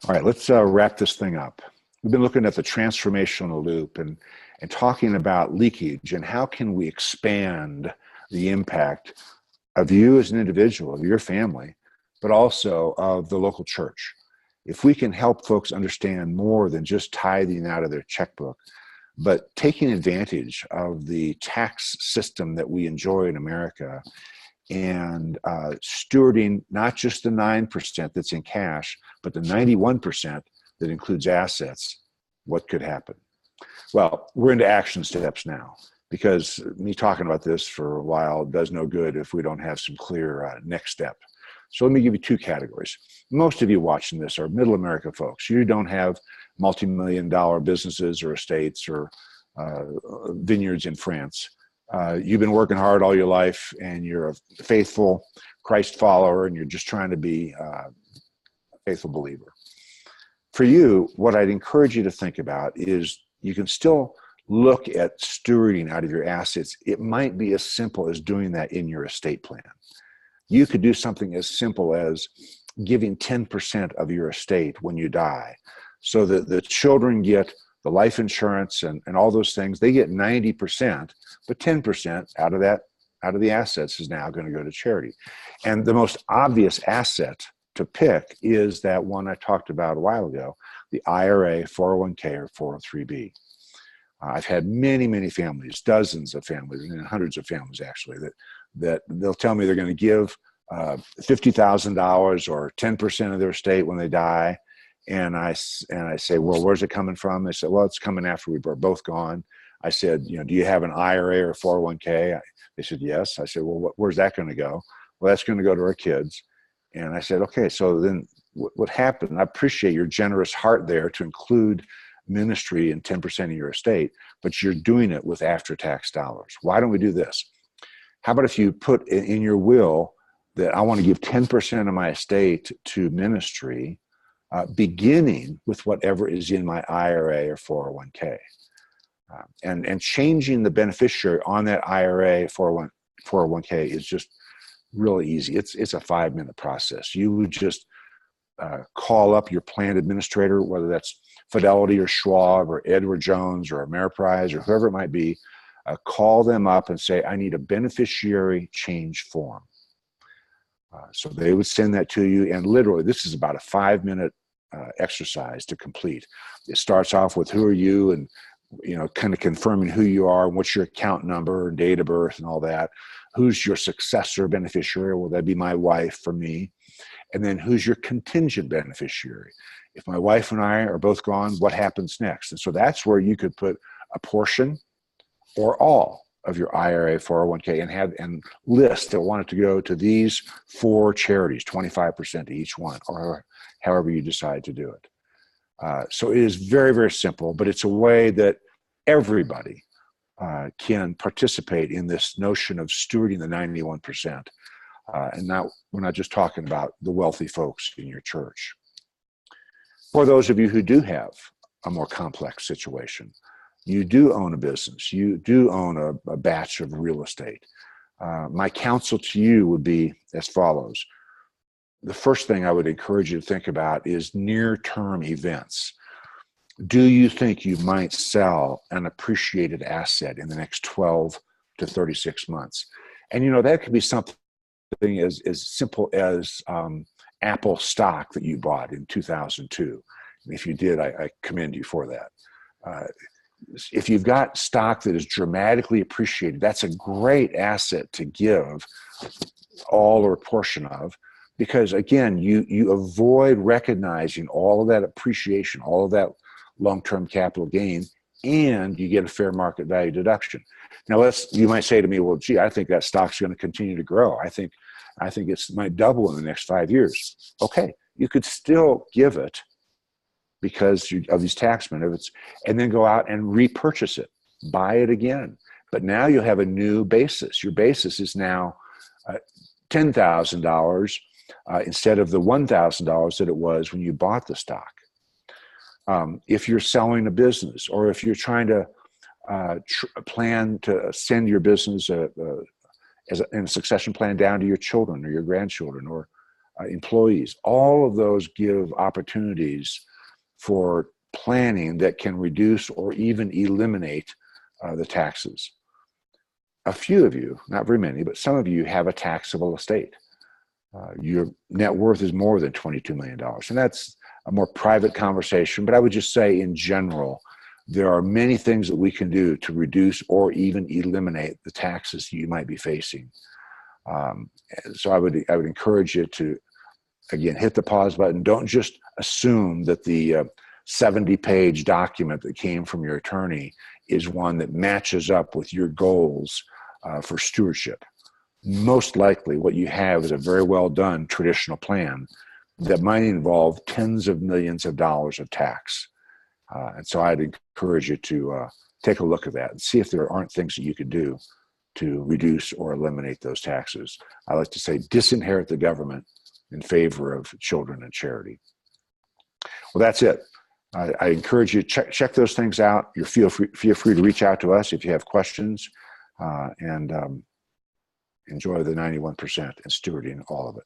All right, let's wrap this thing up. We've been looking at the transformational loop and talking about leakage and how can we expand the impact of you as an individual, of your family, but also of the local church. If we can help folks understand more than just tithing out of their checkbook, but taking advantage of the tax system that we enjoy in America and stewarding not just the 9% that's in cash, but the 91% that includes assets, what could happen? Well, we're into action steps now, because me talking about this for a while does no good if we don't have some clear next step. So let me give you two categories. Most of you watching this are middle America folks. You don't have multi-million-dollar businesses or estates or vineyards in France. You've been working hard all your life and you're a faithful Christ follower and you're just trying to be a faithful believer. For you, what I'd encourage you to think about is you can still look at stewarding out of your assets. It might be as simple as doing that in your estate plan. You could do something as simple as giving 10% of your estate when you die, so that the children get the life insurance and all those things. They get 90%, but 10% out of the assets is now going to go to charity. And the most obvious asset to pick is that one I talked about a while ago, the IRA, 401k, or 403b. I've had many families, dozens of families, and hundreds of families actually, that they'll tell me they're going to give $50,000 or 10% of their estate when they die. And I say, well, where's it coming from? They said, well, it's coming after we're both gone. I said, do you have an IRA or 401k? They said, yes. I said, well, where's that going to go? Well, that's going to go to our kids. And I said, okay, so then what happened? I appreciate your generous heart there to include ministry in 10% of your estate, but you're doing it with after-tax dollars. Why don't we do this? How about if you put in your will that I want to give 10% of my estate to ministry, beginning with whatever is in my IRA or 401k, and changing the beneficiary on that IRA 401k is just really easy. It's a 5-minute process. You would just call up your plan administrator, whether that's Fidelity or Schwab or Edward Jones or Ameriprise or whoever it might be. Call them up and say, I need a beneficiary change form. So they would send that to you, and literally this is about a 5-minute exercise to complete. It starts off with who are you, and kind of confirming who you are and what's your account number and date of birth and all that. Who's your successor beneficiary? Well, that'd be my wife for me. And then who's your contingent beneficiary? If my wife and I are both gone, what happens next? And so that's where you could put a portion or all of your IRA 401k and list that want it to go to these 4 charities, 25% to each one, or however you decide to do it. So it is very simple, but it's a way that everybody can participate in this notion of stewarding the 91%. And now we're not just talking about the wealthy folks in your church. For those of you who do have a more complex situation, you do own a business, you do own a batch of real estate. My counsel to you would be as follows. The first thing I would encourage you to think about is near-term events. Do you think you might sell an appreciated asset in the next 12 to 36 months? And that could be something as simple as Apple stock that you bought in 2002. And if you did, I commend you for that. If you've got stock that is dramatically appreciated, that's a great asset to give all or a portion of, because again, you avoid recognizing all of that appreciation, all of that long-term capital gain, and you get a fair market value deduction. Now, you might say to me, well, gee, I think that stock's going to continue to grow. I think it might double in the next 5 years. Okay, you could still give it because of these tax benefits, and then go out and repurchase it, buy it again. But now you'll have a new basis. Your basis is now $10,000 instead of the $1,000 that it was when you bought the stock. If you're selling a business, or if you're trying to plan to send your business in a succession plan down to your children or your grandchildren, or employees. All of those give opportunities for planning that can reduce or even eliminate the taxes. A few of you, not very many, but some of you have a taxable estate. Your net worth is more than $22 million. And that's a more private conversation, but I would just say in general, there are many things that we can do to reduce or even eliminate the taxes you might be facing. So I would encourage you to, again, hit the pause button. Don't just assume that the 70-page document that came from your attorney is one that matches up with your goals for stewardship. Most likely what you have is a very well done traditional plan that might involve tens of millions of dollars of tax. And so I'd encourage you to take a look at that and see if there aren't things that you could do to reduce or eliminate those taxes. I like to say disinherit the government in favor of children and charity. Well, that's it. I encourage you to check those things out. Feel free to reach out to us if you have questions, and enjoy the 91% and stewarding all of it.